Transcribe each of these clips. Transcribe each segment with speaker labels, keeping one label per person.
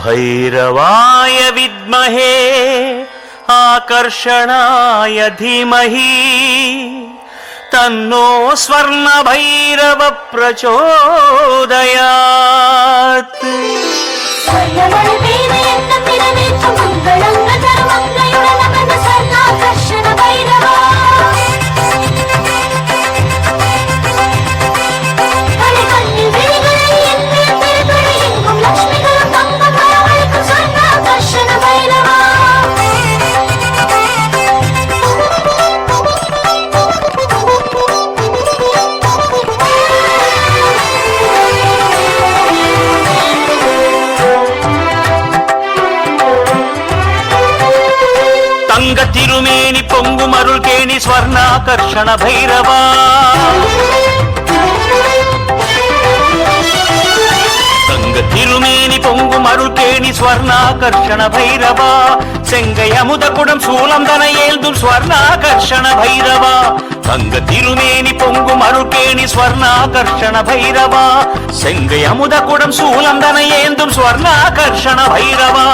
Speaker 1: भैरवाय विद्महे आकर्षणाय धीमहि तन्नो स्वर्ण भैरव प्रचोदयात्। தங்க திருமேனி பொங்கும் அருள்கேணி ஸ்வர்ணாகர்ஷண பைரவா தங்க திருமேனி பொங்கும் அருள்கேணி ஸ்வர்ணாகர்ஷண பைரவா செங்கை அமுத குடம் சூலம் தன ஏந்தும் ஸ்வர்ணாகர்ஷண பைரவா தங்க திருமேனி பொங்கும் அருள்கேணி ஸ்வர்ணாகர்ஷண பைரவா செங்கை அமுத குடம் சூலம் தன ஏந்தும் ஸ்வர்ணாகர்ஷண பைரவா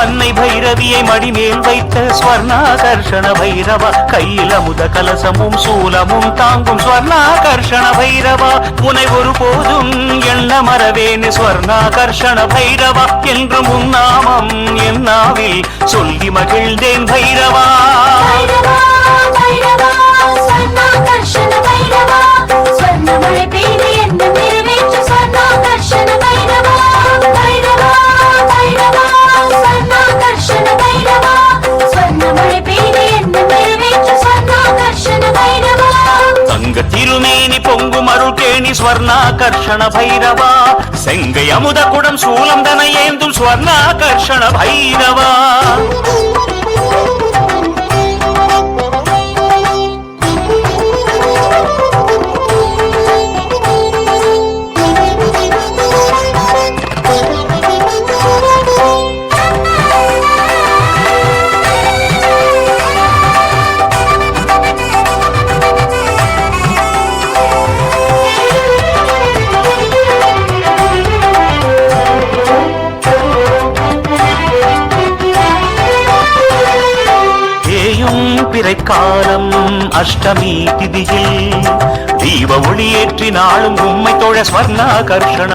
Speaker 1: அன்னை பைரவியை மடிமேல் வைத்த ஸ்வர்ணாகர்ஷண பைரவா கையில் அமுத கலசமும் சூலமும் தாங்கும் ஸ்வர்ணாகர்ஷண பைரவா உனை ஒரு போதும் எண்ண மறவேன் ஸ்வர்ணாகர்ஷண பைரவா என்று முன்னாமம் என்னாவில் சொல்லி மகிழ்ந்தேன் பைரவா திருமேனி பொங்கும் அருள்கேணி ஸ்வர்ணாகர்ஷண பைரவா செங்கை அமுத குடம் சூலம் தன ஏந்தும் ஸ்வர்ணாகர்ஷண பைரவா பிறைக்காலம் அஷ்டமி திதியில் தீப ஒளியேற்றி நாளும் உம்மை தொழ ஸ்வர்ணாகர்ஷண